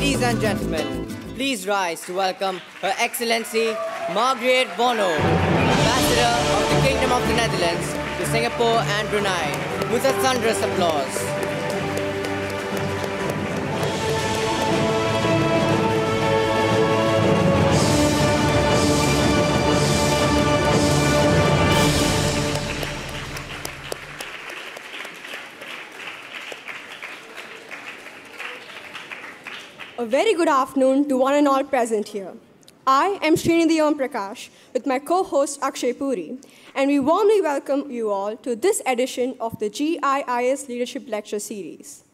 Ladies and gentlemen, please rise to welcome Her Excellency Margriet Vonno, Ambassador of the Kingdom of the Netherlands to Singapore and Brunei, with a thunderous applause. A very good afternoon to one and all present here. I am Srinidhi Om Prakash with my co-host Akshay Puri, and we warmly welcome you all to this edition of the GIIS Leadership Lecture Series.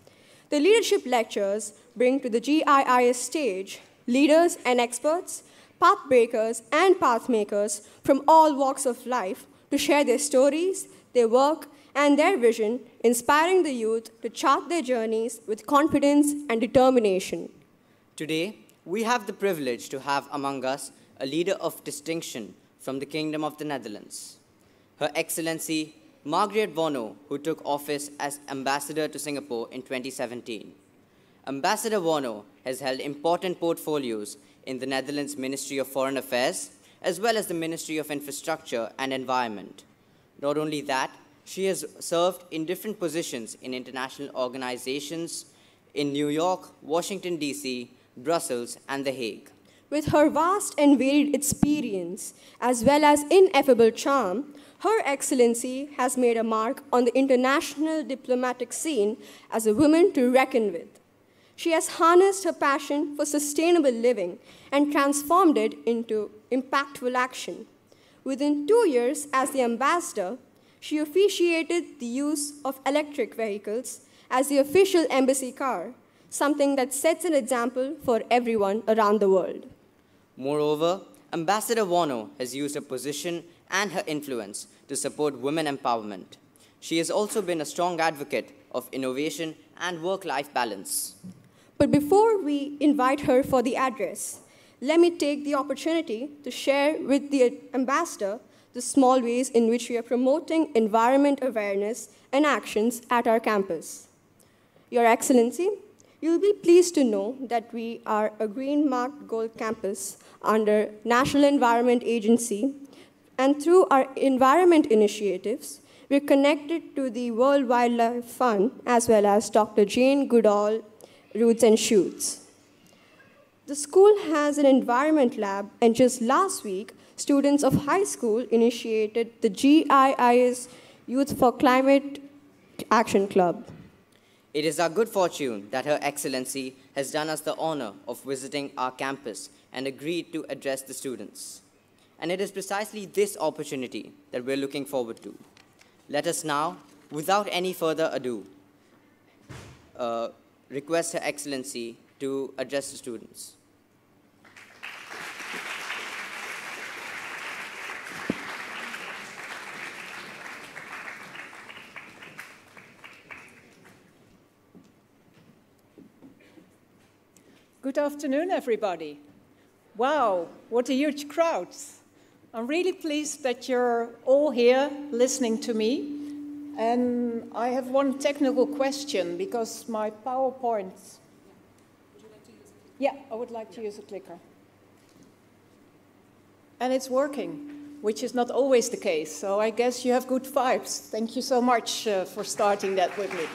The leadership lectures bring to the GIIS stage leaders and experts, pathbreakers and pathmakers from all walks of life to share their stories, their work, and their vision, inspiring the youth to chart their journeys with confidence and determination. Today, we have the privilege to have among us a leader of distinction from the Kingdom of the Netherlands, Her Excellency Margriet Vonno, who took office as Ambassador to Singapore in 2017. Ambassador Vonno has held important portfolios in the Netherlands Ministry of Foreign Affairs, as well as the Ministry of Infrastructure and Environment. Not only that, she has served in different positions in international organizations in New York, Washington, D.C., Brussels, and The Hague. With her vast and varied experience, as well as ineffable charm, Her Excellency has made a mark on the international diplomatic scene as a woman to reckon with. She has harnessed her passion for sustainable living and transformed it into impactful action. Within 2 years as the ambassador, she officiated the use of electric vehicles as the official embassy car, something that sets an example for everyone around the world. Moreover, Ambassador Vonno has used her position and her influence to support women empowerment. She has also been a strong advocate of innovation and work-life balance. But before we invite her for the address, let me take the opportunity to share with the ambassador the small ways in which we are promoting environment awareness and actions at our campus. Your Excellency, you'll be pleased to know that we are a Green Marked Gold campus under National Environment Agency, and through our environment initiatives, we're connected to the World Wildlife Fund as well as Dr. Jane Goodall Roots and Shoots. The school has an environment lab, and just last week, students of high school initiated the GIIS Youth for Climate Action Club. It is our good fortune that Her Excellency has done us the honor of visiting our campus and agreed to address the students. And it is precisely this opportunity that we're looking forward to. Let us now, without any further ado, request Her Excellency to address the students. Good afternoon, everybody. Wow, what a huge crowd. I'm really pleased that you're all here listening to me. And I have one technical question because my PowerPoint... Would you like to use a clicker? Yeah, I would like to use a clicker. And it's working, which is not always the case. So I guess you have good vibes. Thank you so much for starting that with me.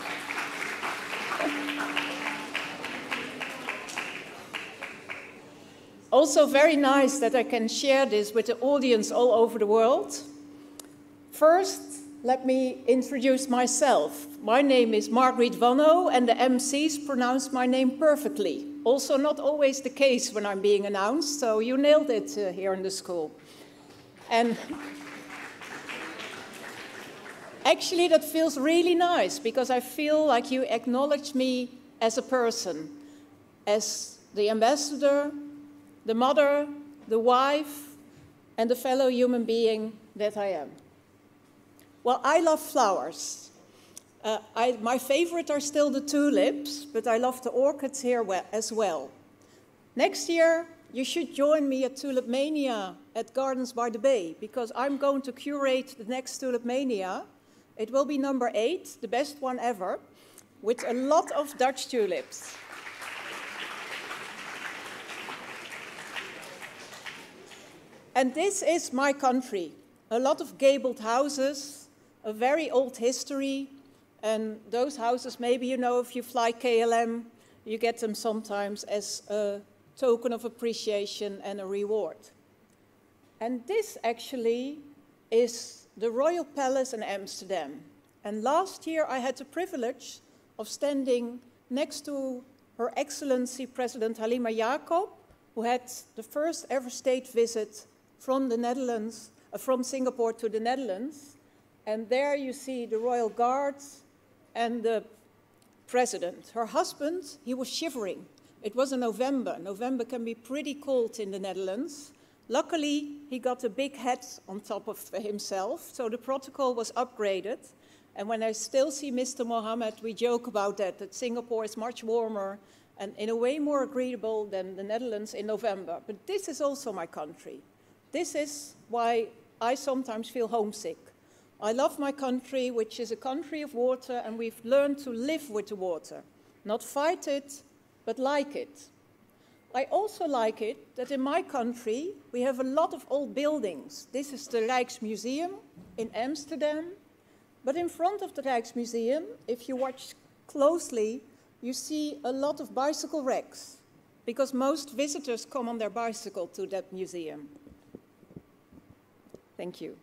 Also very nice that I can share this with the audience all over the world. First, let me introduce myself. My name is Margriet Vonno, and the MCs pronounce my name perfectly. Also not always the case when I'm being announced, so you nailed it here in the school. And actually that feels really nice, because I feel like you acknowledge me as a person, as the ambassador, the mother, the wife, and the fellow human being that I am. Well, I love flowers. My favorite are still the tulips, but I love the orchids here as well. Next year, you should join me at Tulip Mania at Gardens by the Bay, because I'm going to curate the next Tulip Mania. It will be number 8, the best one ever, with a lot of Dutch tulips. And this is my country. A lot of gabled houses, a very old history, and those houses, maybe you know if you fly KLM, you get them sometimes as a token of appreciation and a reward. And this actually is the Royal Palace in Amsterdam. And last year I had the privilege of standing next to Her Excellency President Halima Jacob, who had the first ever state visit from the Netherlands, from Singapore to the Netherlands. And there you see the Royal Guards and the President. Her husband, he was shivering. It was in November. November can be pretty cold in the Netherlands. Luckily, he got a big hat on top of himself, so the protocol was upgraded. And when I still see Mr. Mohammed, we joke about that Singapore is much warmer and in a way more agreeable than the Netherlands in November. But this is also my country. This is why I sometimes feel homesick. I love my country, which is a country of water, and we've learned to live with the water. Not fight it, but like it. I also like it that in my country, we have a lot of old buildings. This is the Rijksmuseum in Amsterdam. But in front of the Rijksmuseum, if you watch closely, you see a lot of bicycle racks, because most visitors come on their bicycle to that museum. Thank you.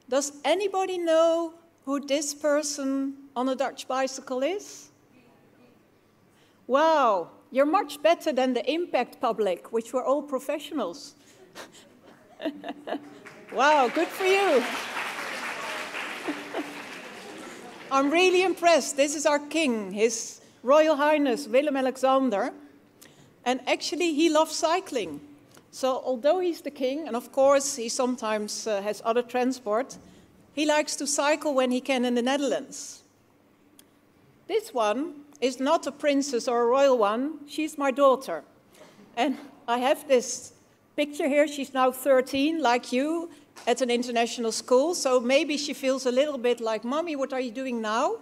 Does anybody know who this person on a Dutch bicycle is? Wow, you're much better than the impact public, which were all professionals. Wow, good for you. I'm really impressed. This is our king, His Royal Highness Willem-Alexander. And actually, he loves cycling. So although he's the king, and of course he sometimes has other transport, he likes to cycle when he can in the Netherlands. This one is not a princess or a royal one. She's my daughter. And I have this picture here. She's now 13, like you, at an international school. So maybe she feels a little bit like, Mommy, what are you doing now?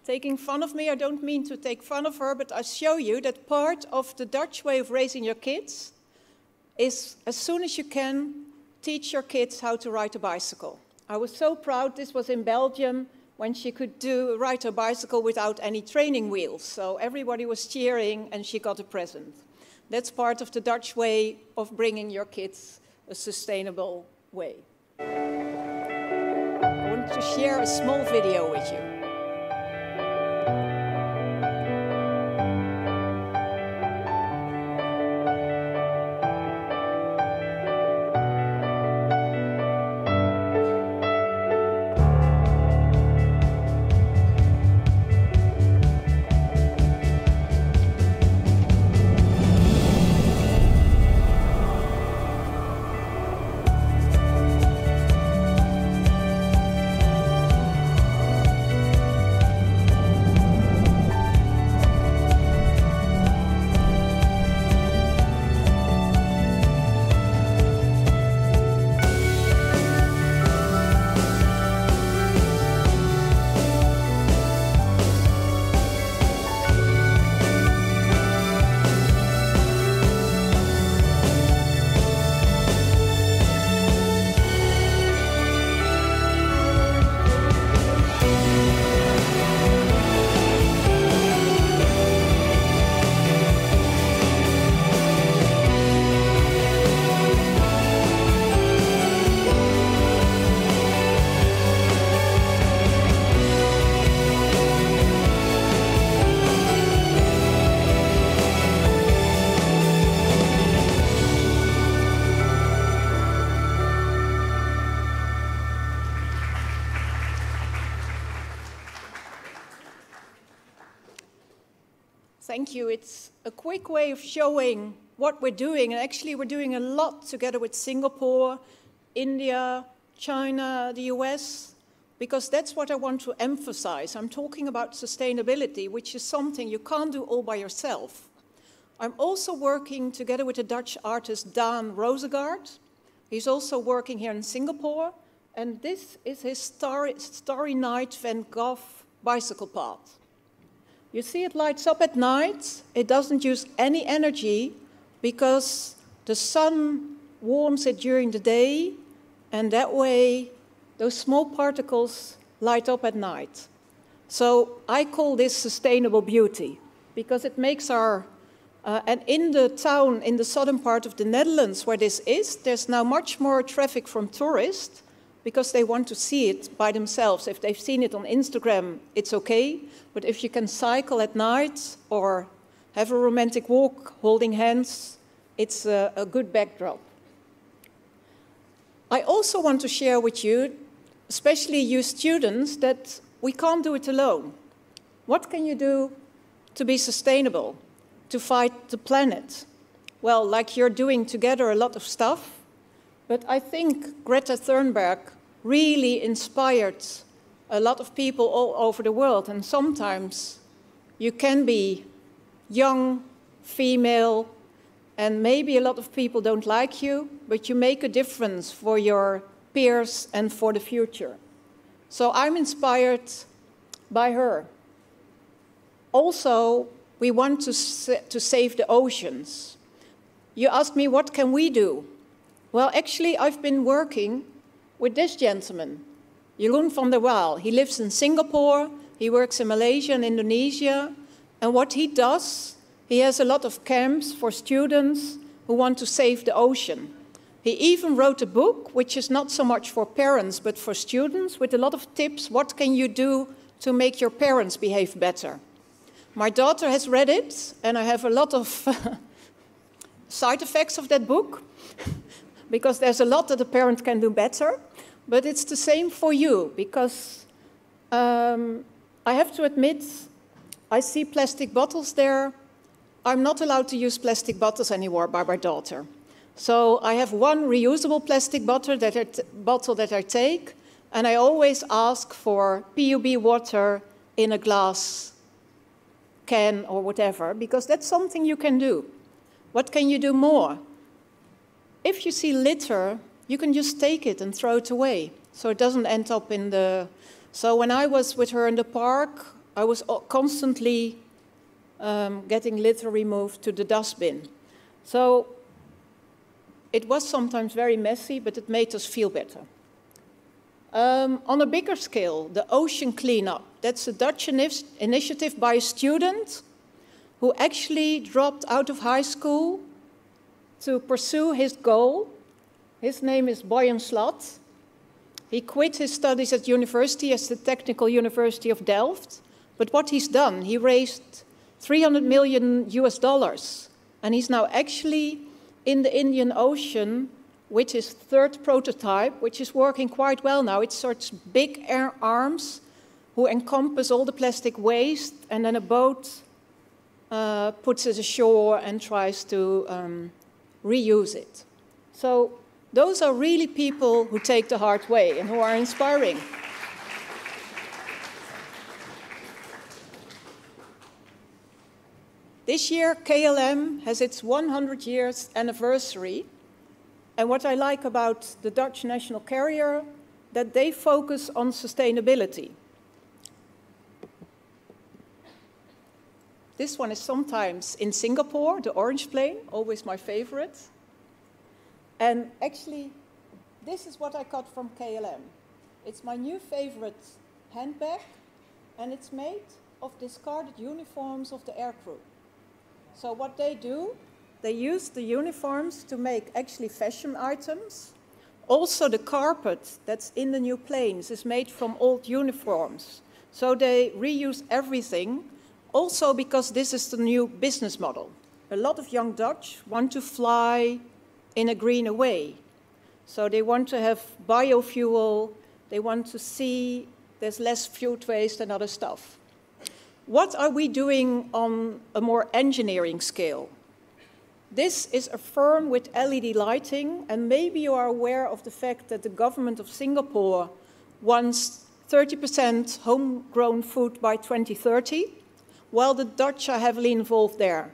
Taking fun of me. I don't mean to take fun of her, but I show you that part of the Dutch way of raising your kids is, as soon as you can, teach your kids how to ride a bicycle. I was so proud. This was in Belgium when she could ride her bicycle without any training wheels. So everybody was cheering and she got a present. That's part of the Dutch way of bringing your kids a sustainable way. I want to share a small video with you. Thank you. It's a quick way of showing what we're doing. And actually, we're doing a lot together with Singapore, India, China, the US, because that's what I want to emphasize. I'm talking about sustainability, which is something you can't do all by yourself. I'm also working together with the Dutch artist Daan Rosegaard. He's also working here in Singapore. And this is his Starry Night Van Gogh bicycle path. You see it lights up at night. It doesn't use any energy because the sun warms it during the day, and that way those small particles light up at night. So I call this sustainable beauty, because it makes our, and in the town, in the southern part of the Netherlands where this is, there's now much more traffic from tourists, because they want to see it by themselves. If they've seen it on Instagram, it's okay, but if you can cycle at night or have a romantic walk holding hands, it's a good backdrop. I also want to share with you, especially you students, that we can't do it alone. What can you do to be sustainable, to fight the planet? Well, like you're doing together a lot of stuff, but I think Greta Thunberg really inspired a lot of people all over the world, and sometimes you can be young, female, and maybe a lot of people don't like you, but you make a difference for your peers and for the future. So I'm inspired by her. Also, we want to save the oceans. You ask me, what can we do? Well, actually, I've been working with this gentleman, Jeroen van der Waal. He lives in Singapore, he works in Malaysia and Indonesia, and what he does, he has a lot of camps for students who want to save the ocean. He even wrote a book, which is not so much for parents, but for students, with a lot of tips. What can you do to make your parents behave better? My daughter has read it, and I have a lot of side effects of that book, because there's a lot that a parent can do better. But it's the same for you, because I have to admit, I see plastic bottles there. I'm not allowed to use plastic bottles anymore by my daughter. So I have one reusable plastic bottle that I take, and I always ask for PUB water in a glass can or whatever, because that's something you can do. What can you do more? If you see litter, you can just take it and throw it away, so it doesn't end up in the... So when I was with her in the park, I was constantly getting litter removed to the dustbin. So it was sometimes very messy, but it made us feel better. On a bigger scale, the ocean cleanup. That's a Dutch initiative by a student who actually dropped out of high school to pursue his goal. His name is Boyan Slat. He quit his studies at university, as the Technical University of Delft. But what he's done, he raised $300 million US, and he's now actually in the Indian Ocean with his third prototype, which is working quite well now. It's such big air arms who encompass all the plastic waste, and then a boat puts it ashore and tries to reuse it. So those are really people who take the hard way and who are inspiring. This year, KLM has its 100 years anniversary. And what I like about the Dutch national carrier, that they focus on sustainability. This one is sometimes in Singapore, the orange plane, always my favorite. And actually, this is what I got from KLM. It's my new favorite handbag, and it's made of discarded uniforms of the aircrew. So what they do, they use the uniforms to make actually fashion items. Also, the carpet that's in the new planes is made from old uniforms. So they reuse everything. Also because this is the new business model. A lot of young Dutch want to fly in a greener way. So they want to have biofuel, they want to see there's less food waste and other stuff. What are we doing on a more engineering scale? This is a firm with LED lighting, and maybe you are aware of the fact that the government of Singapore wants 30% homegrown food by 2030. Well, the Dutch are heavily involved there,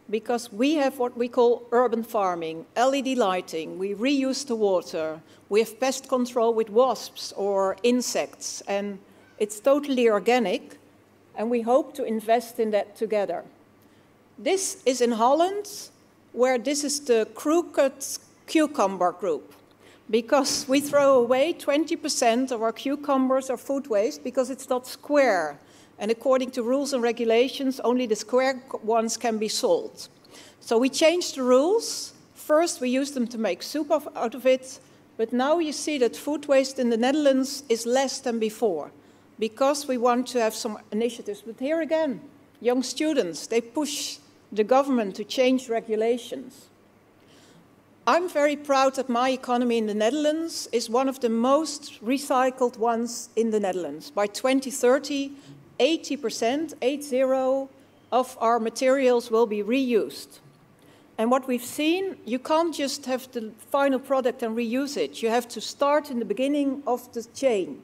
because we have what we call urban farming, LED lighting, we reuse the water, we have pest control with wasps or insects, and it's totally organic, and we hope to invest in that together. This is in Holland, where this is the crooked cucumber group, because we throw away 20% of our cucumbers or food waste because it's not square. And according to rules and regulations, only the square ones can be sold. So we changed the rules. First, we used them to make soup out of it. But now you see that food waste in the Netherlands is less than before, because we want to have some initiatives. But here again, young students, they push the government to change regulations. I'm very proud that my economy in the Netherlands is one of the most recycled ones in the Netherlands. By 2030, 80%, 80, of our materials will be reused. And what we've seen, you can't just have the final product and reuse it. You have to start in the beginning of the chain.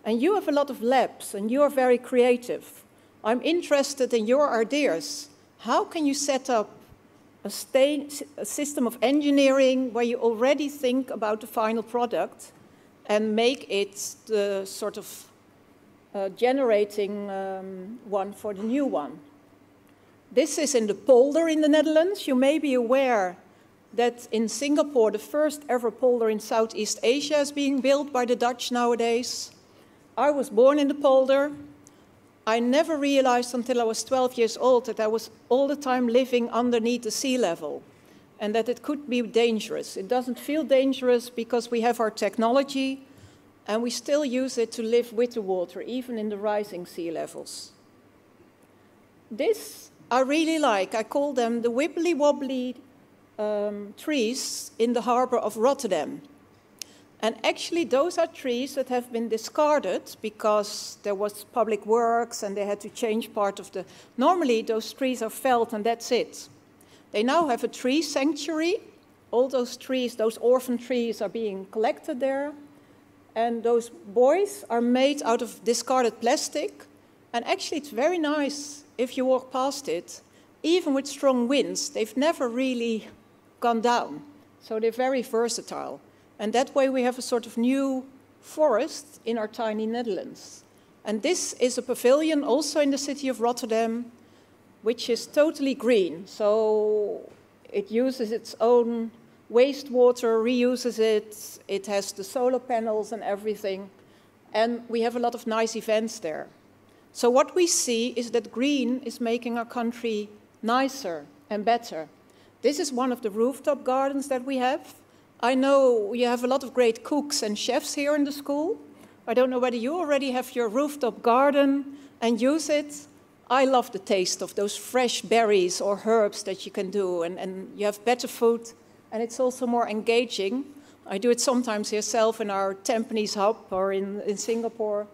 And you have a lot of labs, and you are very creative. I'm interested in your ideas. How can you set up a system of engineering where you already think about the final product and make it the sort of generating one for the new one? This is in the polder in the Netherlands. You may be aware that in Singapore, the first ever polder in Southeast Asia is being built by the Dutch nowadays. I was born in the polder. I never realized until I was 12 years old that I was all the time living underneath the sea level and that it could be dangerous. It doesn't feel dangerous because we have our technology and we still use it to live with the water, even in the rising sea levels. This I really like. I call them the wibbly-wobbly trees in the harbor of Rotterdam. And actually, those are trees that have been discarded because there was public works and they had to change part of the... Normally, those trees are felled and that's it. They now have a tree sanctuary. All those trees, those orphan trees, are being collected there. And those buoys are made out of discarded plastic. And actually, it's very nice if you walk past it. Even with strong winds, they've never really gone down. So they're very versatile. And that way we have a sort of new forest in our tiny Netherlands. And this is a pavilion also in the city of Rotterdam, which is totally green. So it uses its own wastewater, reuses it. It has the solar panels and everything. And we have a lot of nice events there. So what we see is that green is making our country nicer and better. This is one of the rooftop gardens that we have. I know you have a lot of great cooks and chefs here in the school. I don't know whether you already have your rooftop garden and use it. I love the taste of those fresh berries or herbs that you can do, and you have better food, and it's also more engaging. I do it sometimes yourself in our Tampines hub or in Singapore.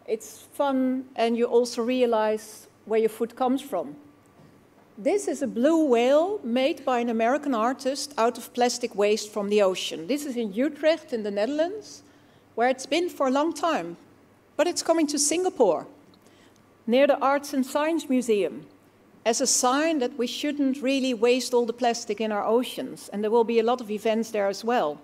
It's fun, and you also realize where your food comes from. This is a blue whale made by an American artist out of plastic waste from the ocean. This is in Utrecht in the Netherlands, where it's been for a long time. But it's coming to Singapore, near the Arts and Science Museum, as a sign that we shouldn't really waste all the plastic in our oceans. And there will be a lot of events there as well.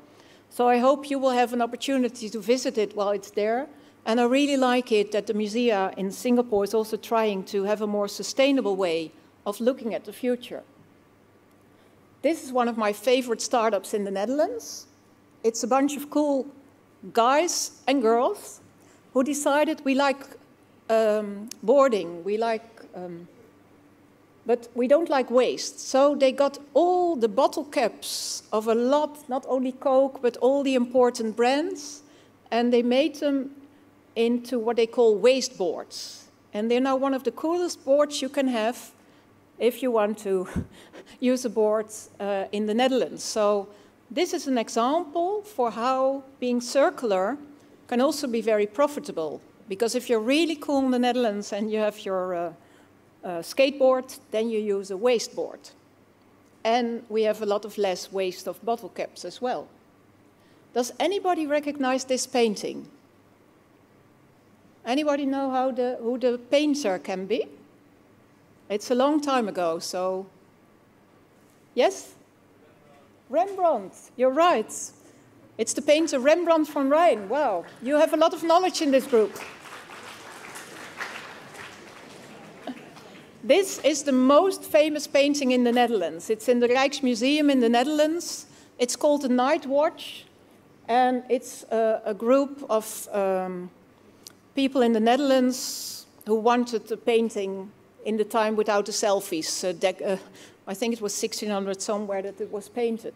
So I hope you will have an opportunity to visit it while it's there. And I really like it that the museum in Singapore is also trying to have a more sustainable way of looking at the future. This is one of my favorite startups in the Netherlands. It's a bunch of cool guys and girls who decided we like boarding, but we don't like waste. So they got all the bottle caps of a lot, not only Coke, but all the important brands, and they made them into what they call waste boards. And they're now one of the coolest boards you can have if you want to use a board in the Netherlands. So this is an example for how being circular can also be very profitable. Because if you're really cool in the Netherlands and you have your skateboard, then you use a waste board. And we have a lot of less waste of bottle caps as well. Does anybody recognize this painting? Anybody know who the painter can be? It's a long time ago, so... Yes? Rembrandt, you're right. It's the painter Rembrandt van Rijn. Wow, you have a lot of knowledge in this group. This is the most famous painting in the Netherlands. It's in the Rijksmuseum in the Netherlands. It's called The Night Watch, and it's a group of people in the Netherlands who wanted a painting in the time without the selfies. I think it was 1600 somewhere that it was painted.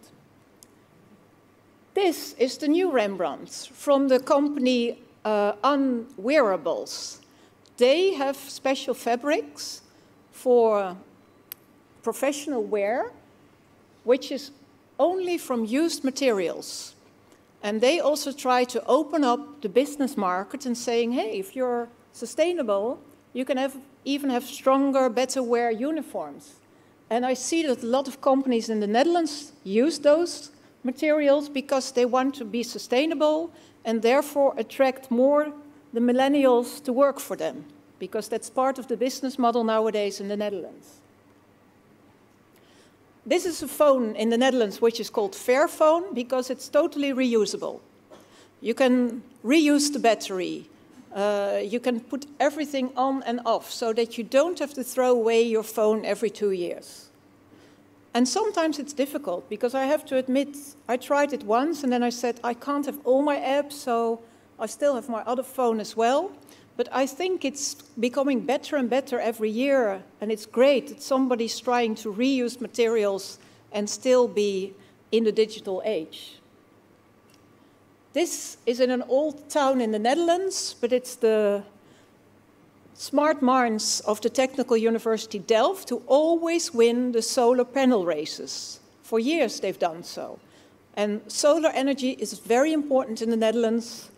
This is the new Rembrandt from the company Unwearables. They have special fabrics for professional wear, which is only from used materials. And they also try to open up the business market and saying, hey, if you're sustainable, you can even have stronger, better wear uniforms. And I see that a lot of companies in the Netherlands use those materials because they want to be sustainable and therefore attract more the millennials to work for them, because that's part of the business model nowadays in the Netherlands. This is a phone in the Netherlands which is called Fairphone because it's totally reusable. You can reuse the battery. You can put everything on and off so that you don't have to throw away your phone every 2 years. And sometimes it's difficult because I have to admit, I tried it once and then I said, I can't have all my apps, so I still have my other phone as well. But I think it's becoming better and better every year, and it's great that somebody's trying to reuse materials and still be in the digital age. This is in an old town in the Netherlands, but it's the smart minds of the Technical University Delft who always win the solar panel races. For years they've done so. And solar energy is very important in the Netherlands,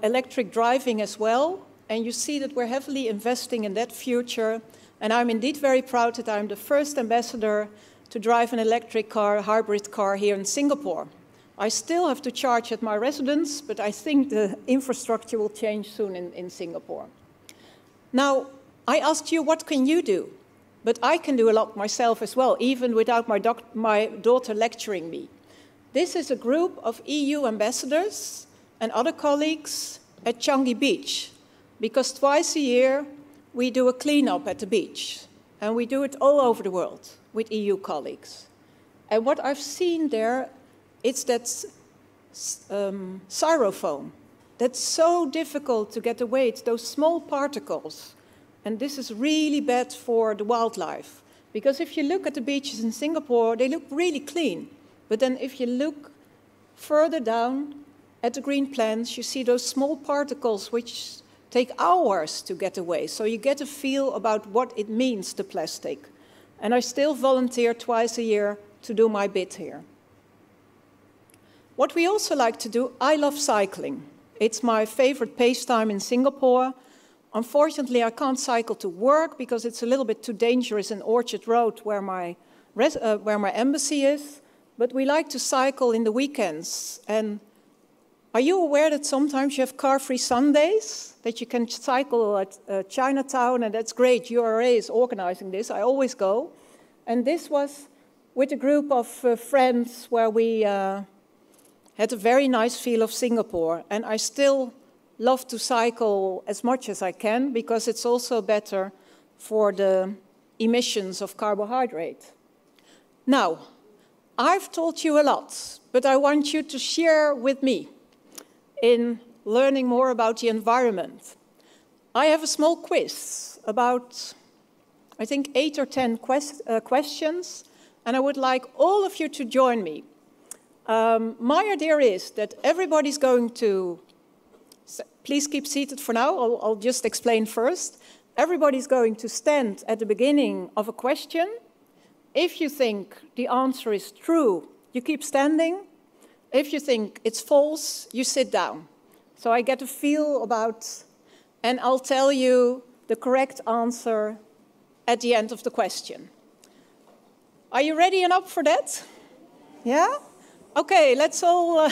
electric driving as well. And you see that we're heavily investing in that future. And I'm indeed very proud that I'm the first ambassador to drive an electric car, a hybrid car here in Singapore. I still have to charge at my residence, but I think the infrastructure will change soon in Singapore. Now, I asked you, what can you do? But I can do a lot myself as well, even without my daughter lecturing me. This is a group of EU ambassadors and other colleagues at Changi Beach, because twice a year we do a cleanup at the beach, and we do it all over the world with EU colleagues. And what I've seen there, it's that styrofoam that's so difficult to get away. It's those small particles, and this is really bad for the wildlife, because if you look at the beaches in Singapore, they look really clean. But then if you look further down at the green plants, you see those small particles which take hours to get away. So you get a feel about what it means, the plastic. And I still volunteer twice a year to do my bit here. What we also like to do, I love cycling. It's my favorite pastime in Singapore. Unfortunately, I can't cycle to work because it's a little bit too dangerous in Orchard Road where my embassy is. But we like to cycle in the weekends. And are you aware that sometimes you have car-free Sundays, that you can cycle at Chinatown, and that's great. URA is organizing this. I always go. And this was with a group of friends where we had a very nice feel of Singapore. And I still love to cycle as much as I can because it's also better for the emissions of carbohydrate. Now, I've told you a lot, but I want you to share with me in learning more about the environment. I have a small quiz about, I think, 8 or 10 questions, and I would like all of you to join me. My idea is that everybody's going to, please keep seated for now, I'll just explain first. Everybody's going to stand at the beginning of a question. If you think the answer is true, you keep standing. If you think it's false, you sit down. So I get a feel about, and I'll tell you the correct answer at the end of the question. Are you ready and up for that? Yeah? Okay, let's all...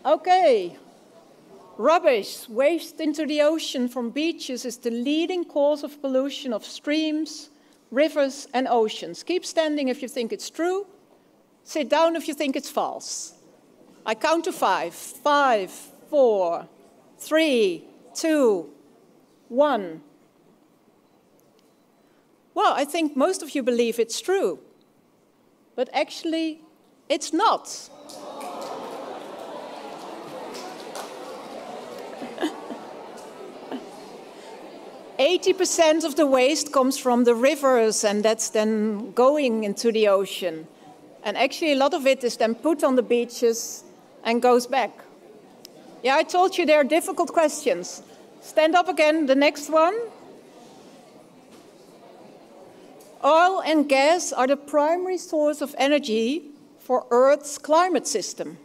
Okay. Rubbish, waste into the ocean from beaches is the leading cause of pollution of streams, rivers, and oceans. Keep standing if you think it's true. Sit down if you think it's false. I count to 5. 5, 4, 3, 2, 1. Well, I think most of you believe it's true. But actually, it's not. 80% of the waste comes from the rivers, and that's then going into the ocean. And actually, a lot of it is then put on the beaches and goes back. Yeah, I told you there are difficult questions. Stand up again, the next one. Oil and gas are the primary source of energy for Earth's climate system.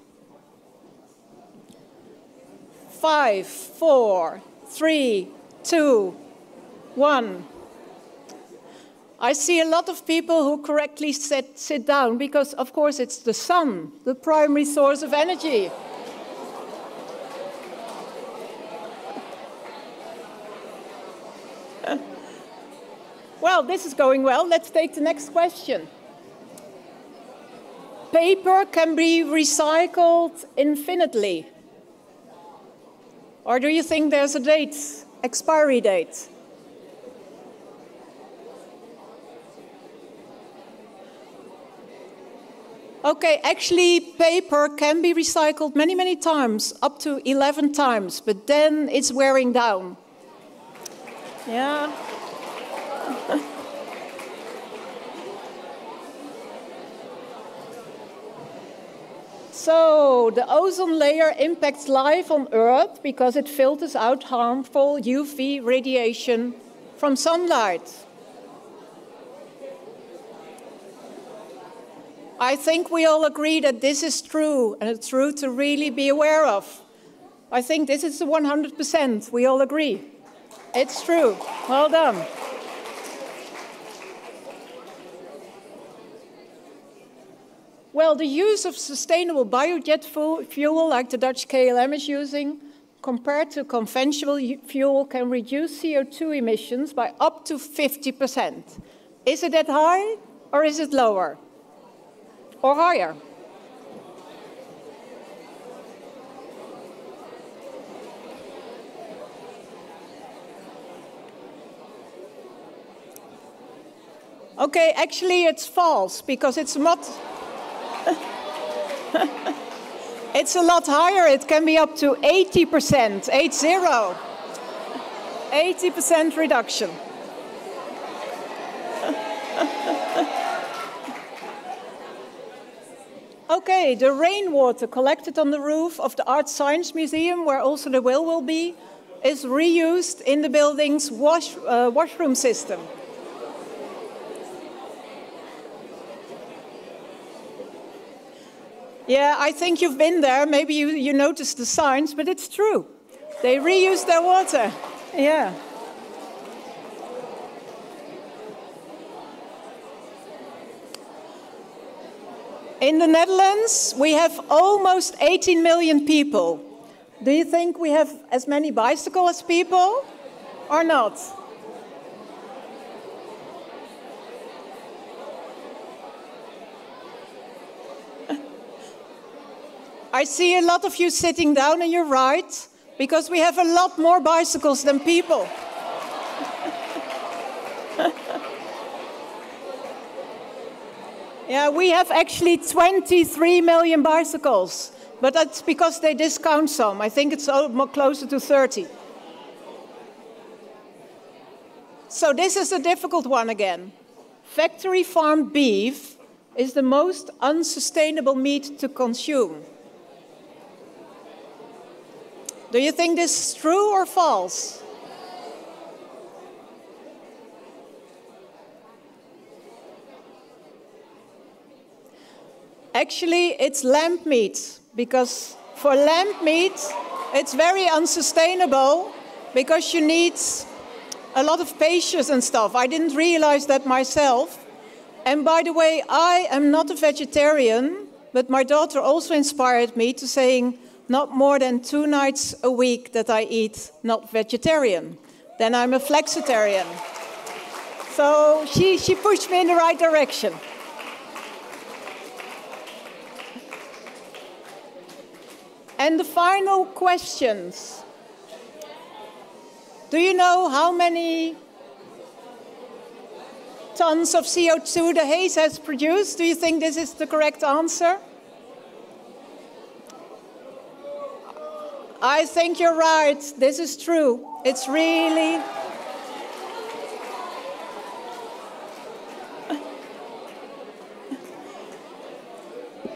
5, 4, 3, 2, 1. I see a lot of people who correctly said sit down because, of course, it's the sun, the primary source of energy. Well, this is going well. Let's take the next question. Paper can be recycled infinitely. Or do you think there's a date, expiry date? Okay, actually, paper can be recycled many, many times, up to 11 times, but then it's wearing down. Yeah. So, the ozone layer impacts life on Earth because it filters out harmful UV radiation from sunlight. I think we all agree that this is true, and it's true to really be aware of. I think this is 100%. We all agree. It's true. Well done. Well, the use of sustainable biojet fuel, like the Dutch KLM is using, compared to conventional fuel, can reduce CO2 emissions by up to 50%. Is it that high, or is it lower? Or higher? Okay, actually it's false, because it's not... It's a lot higher. It can be up to 80%, 80% reduction. Okay, the rainwater collected on the roof of the Art Science Museum, where also the well will be, is reused in the building's washroom system. Yeah, I think you've been there. Maybe you noticed the signs, but it's true. They reuse their water. Yeah. In the Netherlands, we have almost 18 million people. Do you think we have as many bicycles as people or not? I see a lot of you sitting down, and you're right, because we have a lot more bicycles than people. Yeah, we have actually 23 million bicycles, but that's because they discount some. I think it's closer to 30. So this is a difficult one again. Factory farmed beef is the most unsustainable meat to consume. Do you think this is true or false? Actually, it's lamb meat, because for lamb meat, it's very unsustainable because you need a lot of patience and stuff. I didn't realize that myself. And by the way, I am not a vegetarian, but my daughter also inspired me to saying, not more than 2 nights a week that I eat not vegetarian. Then I'm a flexitarian. So she pushed me in the right direction. And the final questions. Do you know how many tons of CO2 the haze has produced? Do you think this is the correct answer? I think you're right. This is true. It's really...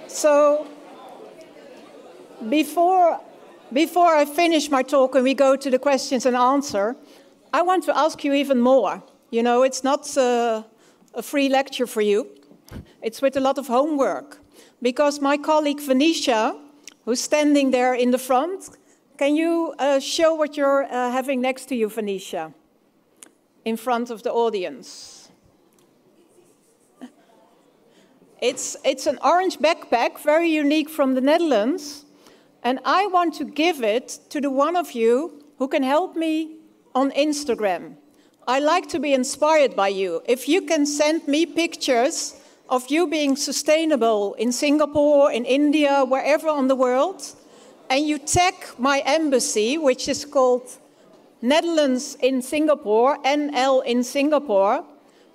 So, before I finish my talk and we go to the questions and answer, I want to ask you even more. You know, it's not a free lecture for you. It's with a lot of homework. Because my colleague Venetia, who's standing there in the front, can you show what you're having next to you, Venetia, in front of the audience? It's an orange backpack, very unique from the Netherlands. And I want to give it to the one of you who can help me on Instagram. I like to be inspired by you. If you can send me pictures of you being sustainable in Singapore, in India, wherever on the world, and you tag my embassy, which is called Netherlands in Singapore, NL in Singapore,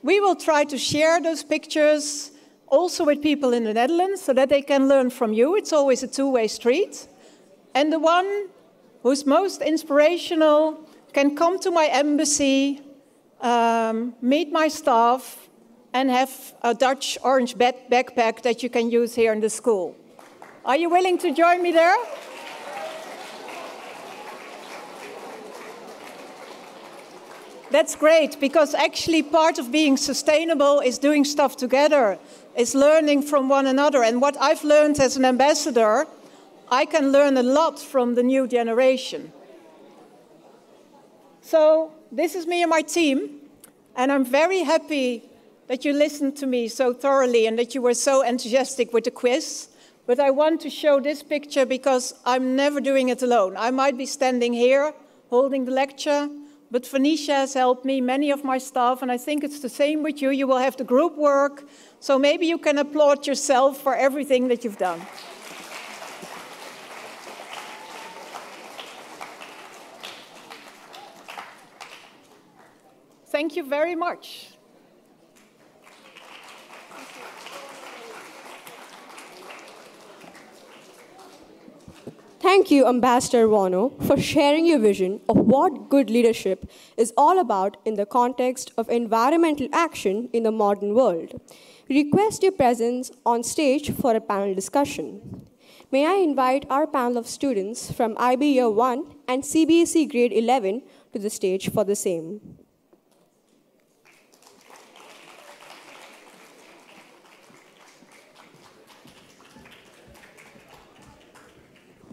we will try to share those pictures also with people in the Netherlands so that they can learn from you. It's always a two-way street. And the one who's most inspirational can come to my embassy, meet my staff, and have a Dutch orange backpack that you can use here in the school. Are you willing to join me there? That's great, because actually part of being sustainable is doing stuff together, is learning from one another. And what I've learned as an ambassador, I can learn a lot from the new generation. So this is me and my team, and I'm very happy that you listened to me so thoroughly and that you were so enthusiastic with the quiz. But I want to show this picture because I'm never doing it alone. I might be standing here holding the lecture, but Venetia has helped me, many of my staff, and I think it's the same with you. You will have the group work, so maybe you can applaud yourself for everything that you've done. Thank you very much. Thank you, Ambassador Vonno, for sharing your vision of what good leadership is all about in the context of environmental action in the modern world. We request your presence on stage for a panel discussion. May I invite our panel of students from IB Year 1 and CBSE Grade 11 to the stage for the same.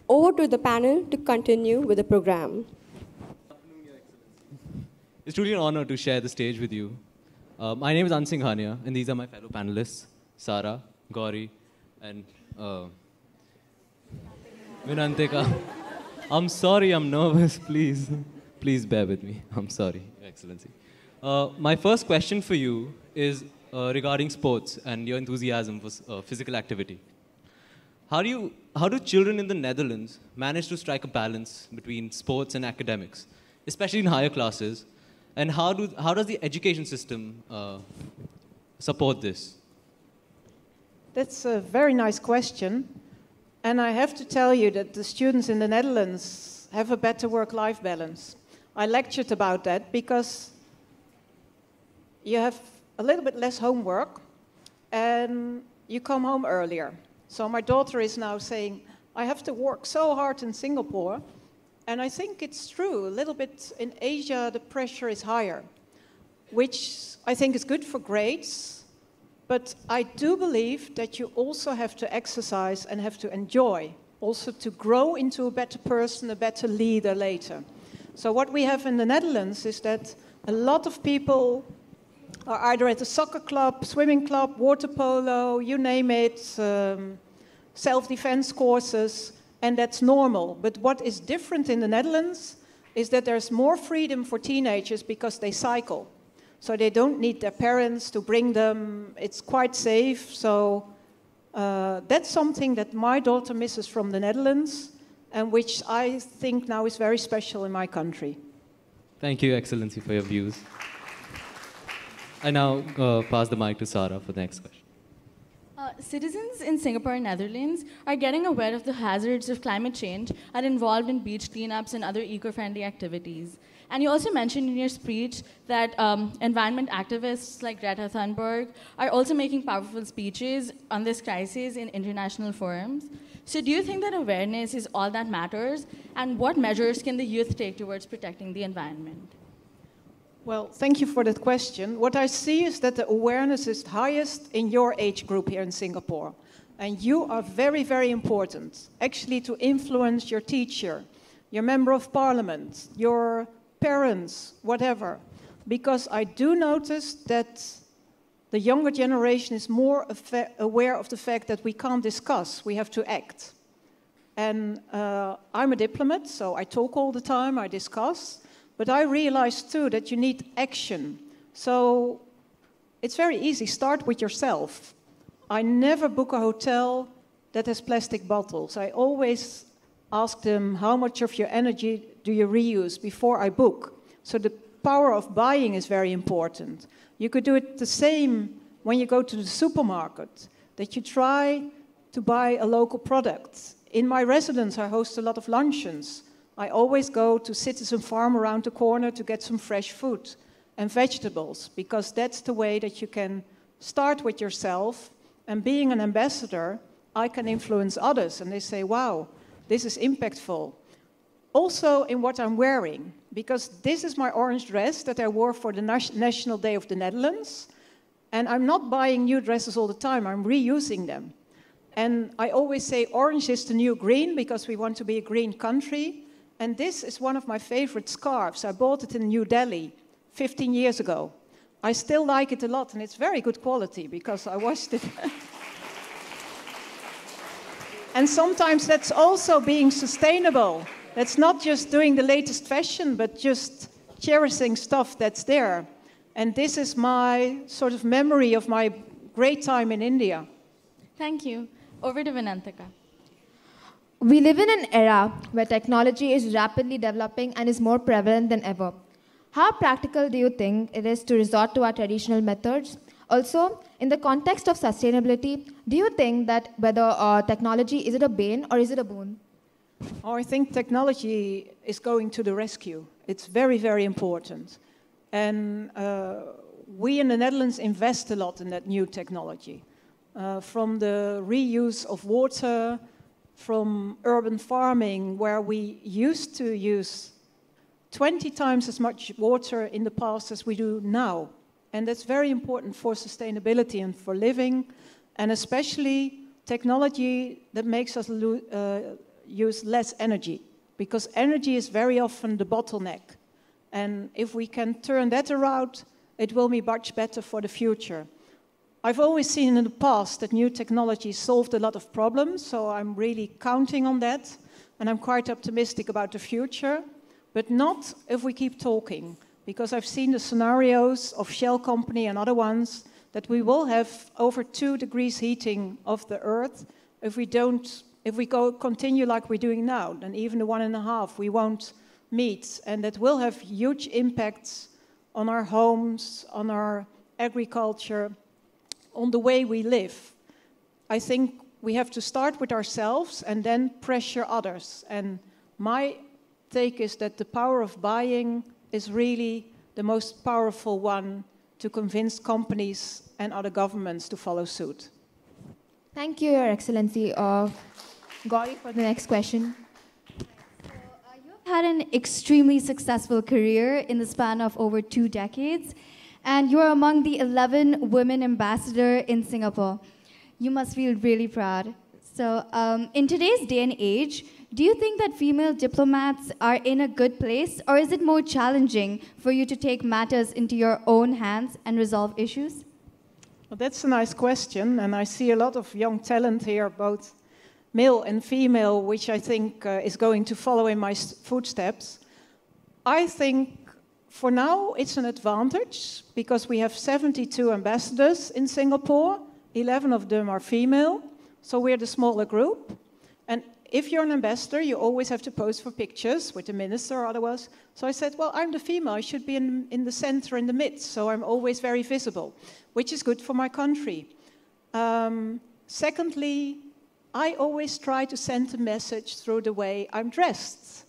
Over to the panel to continue with the program. It's truly an honor to share the stage with you. My name is Ansing Hania, and these are my fellow panelists, Sara, Gauri, and Vinantika. I'm sorry, I'm nervous, please. Please bear with me. I'm sorry, Your Excellency. My first question for you is regarding sports and your enthusiasm for physical activity. How do children in the Netherlands manage to strike a balance between sports and academics, especially in higher classes? And how does the education system support this? That's a very nice question. And I have to tell you that the students in the Netherlands have a better work-life balance. I lectured about that because you have a little bit less homework and you come home earlier. So my daughter is now saying, I have to work so hard in Singapore. And I think it's true. A little bit in Asia, the pressure is higher, which I think is good for grades. But I do believe that you also have to exercise and have to enjoy, also to grow into a better person, a better leader later. So what we have in the Netherlands is that a lot of people are either at a soccer club, swimming club, water polo, you name it, self-defense courses, and that's normal. But what is different in the Netherlands is that there's more freedom for teenagers because they cycle. So they don't need their parents to bring them. It's quite safe. So that's something that my daughter misses from the Netherlands. and which I think now is very special in my country. Thank you, Excellency, for your views. I now pass the mic to Sarah for the next question. Citizens in Singapore and Netherlands are getting aware of the hazards of climate change and involved in beach cleanups and other eco-friendly activities. And you also mentioned in your speech that environment activists like Greta Thunberg are also making powerful speeches on this crisis in international forums. So do you think that awareness is all that matters? And what measures can the youth take towards protecting the environment? Well, thank you for that question. What I see is that the awareness is highest in your age group here in Singapore. And you are very, very important, actually, to influence your teacher, your member of parliament, your parents, whatever. Because I do notice that the younger generation is more aware of the fact that we can't discuss, we have to act. And I'm a diplomat, so I talk all the time, I discuss. But I realize too that you need action. So it's very easy. Start with yourself. I never book a hotel that has plastic bottles. I always ask them, how much of your energy do you reuse before I book? So the power of buying is very important. You could do it the same when you go to the supermarket, that you try to buy a local product. In my residence, I host a lot of luncheons. I always go to Citizen Farm around the corner to get some fresh food and vegetables, because that's the way that you can start with yourself. And being an ambassador, I can influence others, and they say, wow, this is impactful. Also in what I'm wearing, because this is my orange dress that I wore for the National Day of the Netherlands, and I'm not buying new dresses all the time, I'm reusing them. And I always say orange is the new green, because we want to be a green country. And this is one of my favorite scarves. I bought it in New Delhi 15 years ago. I still like it a lot, and it's very good quality because I washed it. And sometimes that's also being sustainable. That's not just doing the latest fashion, but just cherishing stuff that's there. And this is my sort of memory of my great time in India. Thank you. Over to Vinantika. We live in an era where technology is rapidly developing and is more prevalent than ever. How practical do you think it is to resort to our traditional methods? Also, in the context of sustainability, do you think that whether technology, is it a bane or is it a boon? Oh, I think technology is going to the rescue. It's very, very important. And we in the Netherlands invest a lot in that new technology. From the reuse of water, from urban farming, where we used to use 20 times as much water in the past as we do now. And that's very important for sustainability and for living, and especially technology that makes us use less energy, because energy is very often the bottleneck. And if we can turn that around, it will be much better for the future. I've always seen in the past that new technology solved a lot of problems, so I'm really counting on that, and I'm quite optimistic about the future, but not if we keep talking, because I've seen the scenarios of Shell Company and other ones that we will have over 2 degrees heating of the Earth if we continue like we're doing now, then even the 1.5 we won't meet, and that will have huge impacts on our homes, on our agriculture, on the way we live. I think we have to start with ourselves and then pressure others. And my take is that the power of buying is really the most powerful one to convince companies and other governments to follow suit. Thank you, Your Excellency. Gauri, for the next question. You've had an extremely successful career in the span of over 2 decades. And you're among the 11 women ambassadors in Singapore. You must feel really proud. So in today's day and age, do you think that female diplomats are in a good place, or is it more challenging for you to take matters into your own hands and resolve issues? Well, that's a nice question, and I see a lot of young talent here, both male and female, which I think is going to follow in my footsteps. I think for now, it's an advantage because we have 72 ambassadors in Singapore. 11 of them are female, so we're the smaller group. And if you're an ambassador, you always have to pose for pictures with the minister or otherwise. So I said, well, I'm the female. I should be in the center, in the midst. So I'm always very visible, which is good for my country. Secondly, I always try to send a message through the way I'm dressed.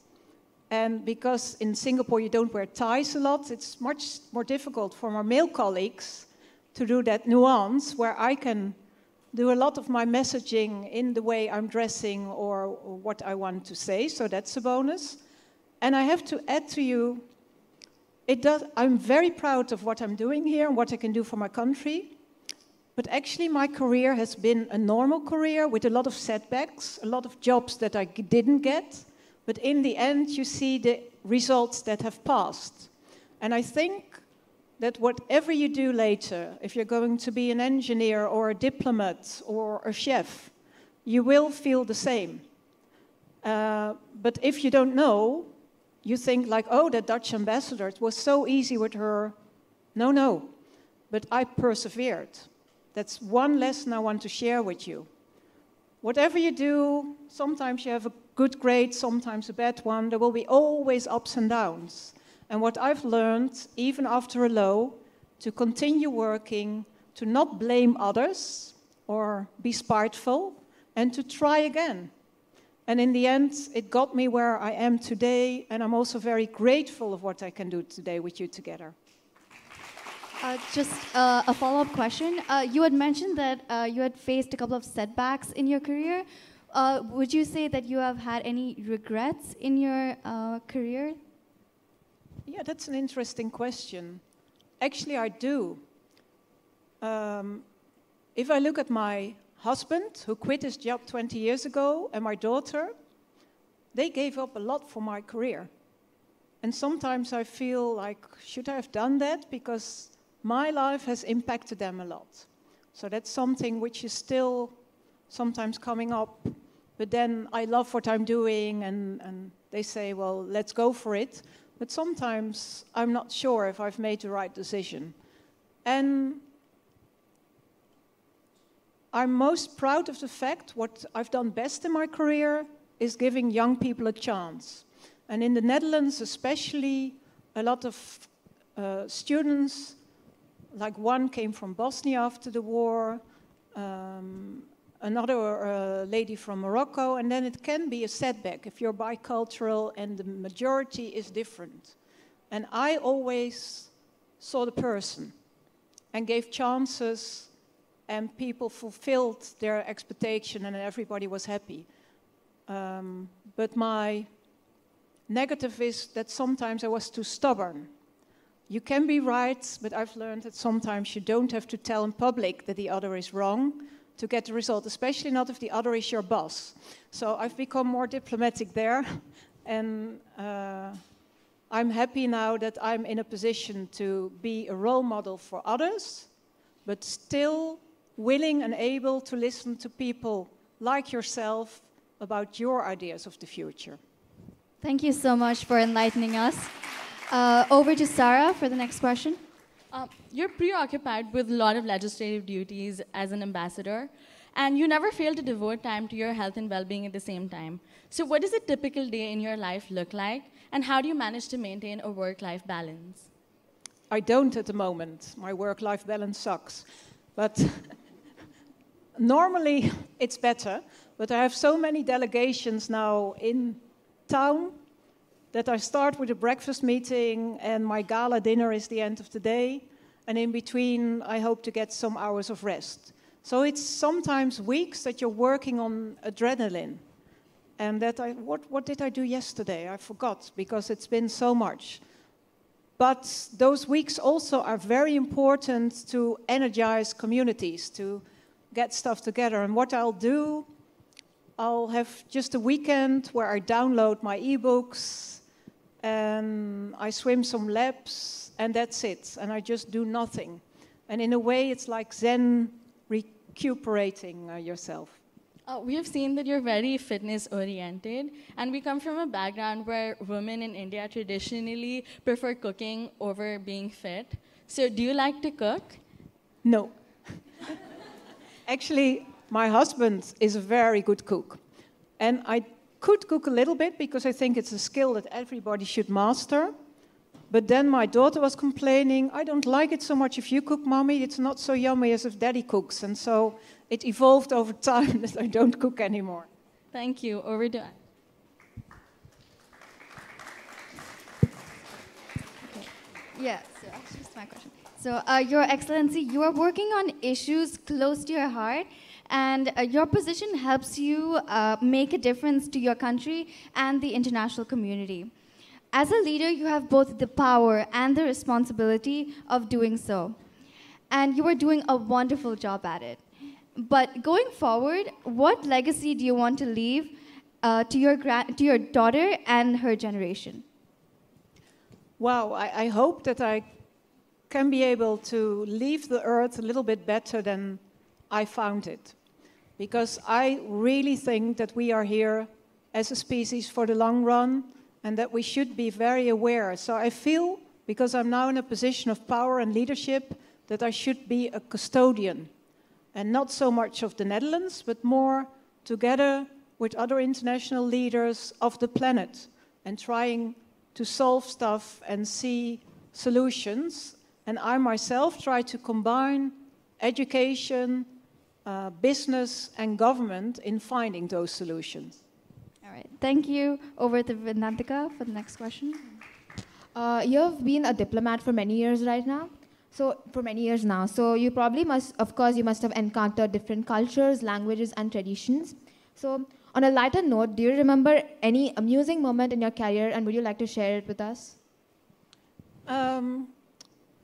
And because in Singapore you don't wear ties a lot, it's much more difficult for my male colleagues to do that nuance where I can do a lot of my messaging in the way I'm dressing or what I want to say, so that's a bonus. And I have to add to you, I'm very proud of what I'm doing here and what I can do for my country. But actually my career has been a normal career with a lot of setbacks, a lot of jobs that I didn't get. But in the end, you see the results that have passed. And I think that whatever you do later, if you're going to be an engineer or a diplomat or a chef, you will feel the same. But if you don't know, you think like, oh, that Dutch ambassador, it was so easy with her. No. But I persevered. That's one lesson I want to share with you. Whatever you do, sometimes you have a good grade, sometimes a bad one. There will be always ups and downs. And what I've learned, even after a low, to continue working, to not blame others or be spiteful, and to try again. And in the end, it got me where I am today, and I'm also very grateful of what I can do today with you together. Just a follow-up question. You had mentioned that you had faced a couple of setbacks in your career. Would you say that you have had any regrets in your career? Yeah, that's an interesting question. Actually, I do. If I look at my husband, who quit his job 20 years ago, and my daughter, they gave up a lot for my career. And sometimes I feel like, should I have done that? Because my life has impacted them a lot. So that's something which is still sometimes coming up. But then I love what I'm doing, and they say, well, let's go for it. But sometimes I'm not sure if I've made the right decision. And I'm most proud of the fact what I've done best in my career is giving young people a chance. And in the Netherlands especially, a lot of students, like one came from Bosnia after the war, another lady from Morocco, and then it can be a setback if you're bicultural and the majority is different. And I always saw the person and gave chances, and people fulfilled their expectation and everybody was happy. But my negative is that sometimes I was too stubborn. You can be right, but I've learned that sometimes you don't have to tell in public that the other is wrong to get the result, especially not if the other is your boss. So I've become more diplomatic there, and I'm happy now that I'm in a position to be a role model for others, but still willing and able to listen to people like yourself about your ideas of the future. Thank you so much for enlightening us. Over to Sarah for the next question. You're preoccupied with a lot of legislative duties as an ambassador, and you never fail to devote time to your health and well-being at the same time. So what does a typical day in your life look like, and how do you manage to maintain a work-life balance? I don't at the moment. My work-life balance sucks. But normally it's better. But I have so many delegations now in town that I start with a breakfast meeting and my gala dinner is the end of the day. And in between, I hope to get some hours of rest. So it's sometimes weeks that you're working on adrenaline. And that what did I do yesterday? I forgot, because it's been so much. But those weeks also are very important to energize communities, to get stuff together. And what I'll do, I'll have just a weekend where I download my ebooks and I swim some laps, and that's it. And I just do nothing. And in a way, it's like Zen recuperating yourself. We have seen that you're very fitness-oriented, and we come from a background where women in India traditionally prefer cooking over being fit. So do you like to cook? No. Actually, my husband is a very good cook. And I could cook a little bit because I think it's a skill that everybody should master. But then my daughter was complaining, I don't like it so much if you cook, Mommy. It's not so yummy as if Daddy cooks. And so it evolved over time that I don't cook anymore. Thank you. Over to Yeah, so actually, it's my question. So, Your Excellency, you are working on issues close to your heart, and your position helps you make a difference to your country and the international community. As a leader, you have both the power and the responsibility of doing so. And you are doing a wonderful job at it. But going forward, what legacy do you want to leave to your daughter and her generation? Wow, I hope that I can be able to leave the earth a little bit better than I found it. Because I really think that we are here as a species for the long run and that we should be very aware. So I feel, because I'm now in a position of power and leadership, that I should be a custodian. And not so much of the Netherlands, but more together with other international leaders of the planet and trying to solve stuff and see solutions. And I myself try to combine education, business and government in finding those solutions. All right, thank you. Over to Vinantika for the next question. You've been a diplomat for many years right now. So you probably must have encountered different cultures, languages, and traditions. So on a lighter note, do you remember any amusing moment in your career, and would you like to share it with us?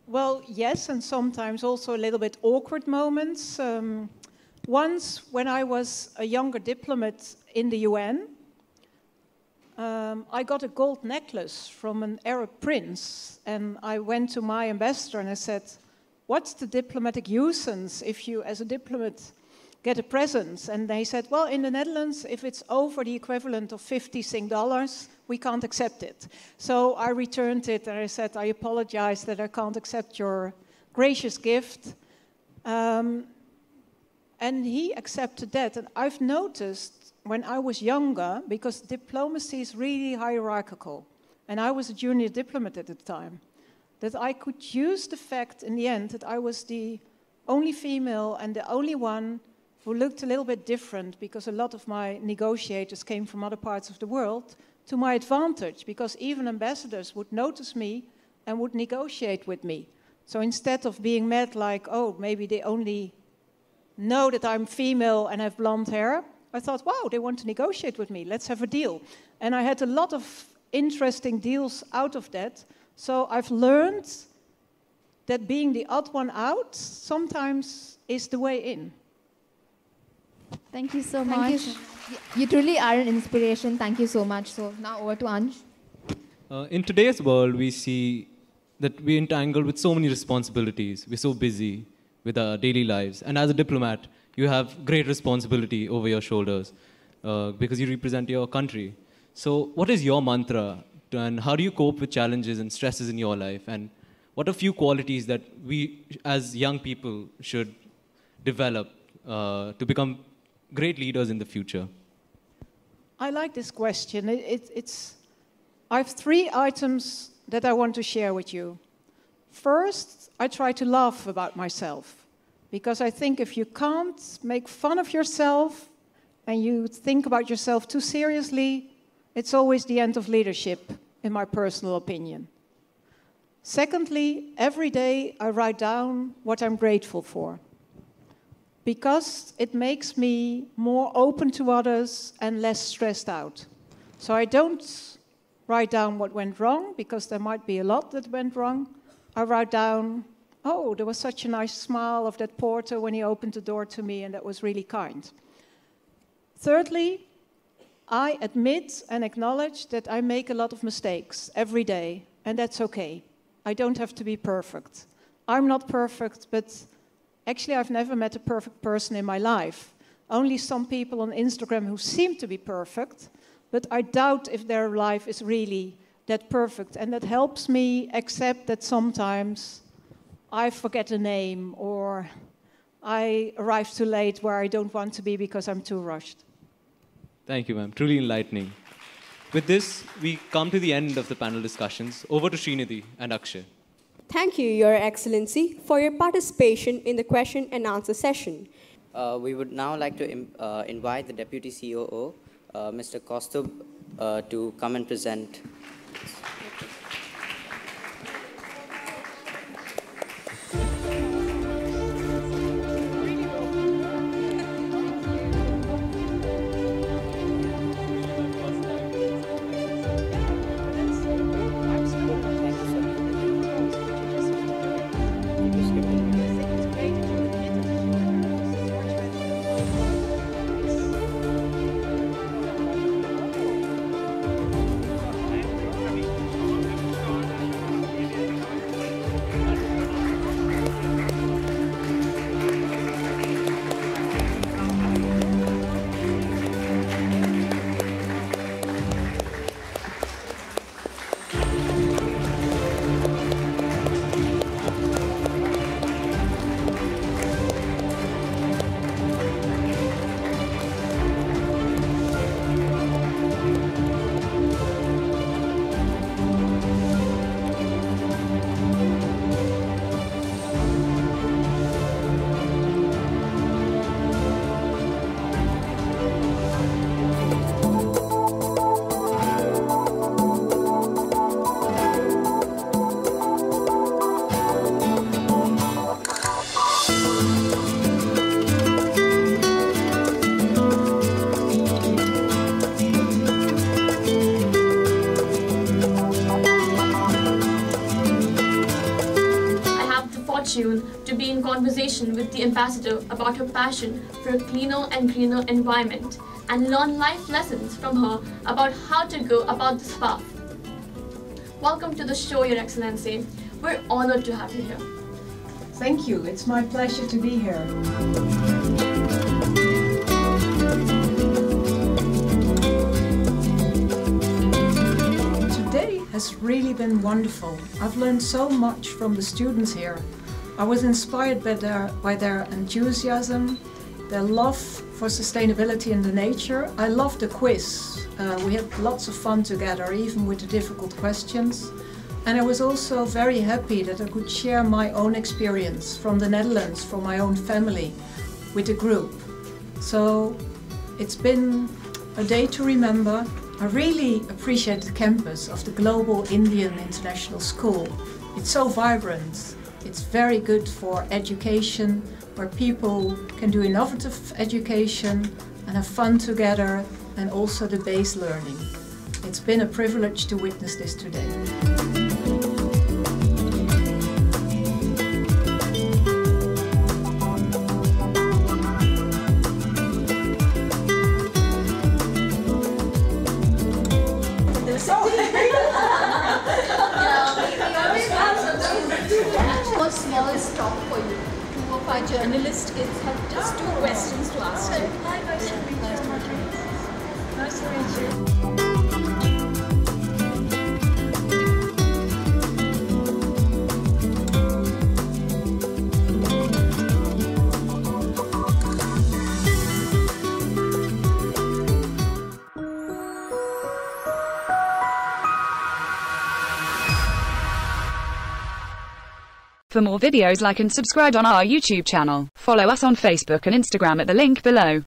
Well, yes, and sometimes also a little bit awkward moments. Once, when I was a younger diplomat in the UN, I got a gold necklace from an Arab prince, and I went to my ambassador and I said, what's the diplomatic usance if you, as a diplomat, get a present? And they said, well, in the Netherlands, if it's over the equivalent of $50, we can't accept it. So I returned it and I said, I apologize that I can't accept your gracious gift. And he accepted that. And I've noticed when I was younger, because diplomacy is really hierarchical, and I was a junior diplomat at the time, that I could use the fact in the end that I was the only female and the only one who looked a little bit different, because a lot of my negotiators came from other parts of the world, to my advantage, because even ambassadors would notice me and would negotiate with me. So instead of being mad like, oh, maybe they only know that I'm female and have blonde hair, I thought, wow, they want to negotiate with me, let's have a deal. And I had a lot of interesting deals out of that. So I've learned that being the odd one out sometimes is the way in. Thank you so much. You truly are an inspiration. Thank you so much. So now over to Anj. In today's world, we see that we're entangled with so many responsibilities. We're so busy with our daily lives. And as a diplomat, you have great responsibility over your shoulders because you represent your country. So what is your mantra, and how do you cope with challenges and stresses in your life? And what are few qualities that we, as young people, should develop to become great leaders in the future? I like this question. I have 3 items that I want to share with you. First, I try to laugh about myself. Because I think if you can't make fun of yourself and you think about yourself too seriously, it's always the end of leadership, in my personal opinion. Secondly, every day I write down what I'm grateful for, because it makes me more open to others and less stressed out. So I don't write down what went wrong, because there might be a lot that went wrong. I write down, oh, there was such a nice smile of that porter when he opened the door to me, and that was really kind. Thirdly, I admit and acknowledge that I make a lot of mistakes every day, and that's okay. I don't have to be perfect. I'm not perfect, but actually I've never met a perfect person in my life. Only some people on Instagram who seem to be perfect, but I doubt if their life is really that perfect. And that helps me accept that sometimes I forget a name, or I arrive too late where I don't want to be because I'm too rushed. Thank you, ma'am. Truly enlightening. With this, we come to the end of the panel discussions. Over to Srinidhi and Akshay. Thank you, Your Excellency, for your participation in the question and answer session. We would now like to invite the Deputy COO, Mr. Kaustubh, to come and present. To be in conversation with the ambassador about her passion for a cleaner and greener environment and learn life lessons from her about how to go about this path. Welcome to the show, Your Excellency. We're honored to have you here. Thank you. It's my pleasure to be here. Today has really been wonderful. I've learned so much from the students here. I was inspired by their enthusiasm, their love for sustainability and the nature. I loved the quiz. We had lots of fun together, even with the difficult questions. And I was also very happy that I could share my own experience from the Netherlands, from my own family, with the group. So it's been a day to remember. I really appreciate the campus of the Global Indian International School. It's so vibrant. It's very good for education, where people can do innovative education and have fun together, and also the base learning. It's been a privilege to witness this today. Small stop for you. Two of our journalist kids have just 2 questions to ask you. Hi, nice to meet you, Margriet. Nice to meet you. For more videos, like and subscribe on our YouTube channel. Follow us on Facebook and Instagram at the link below.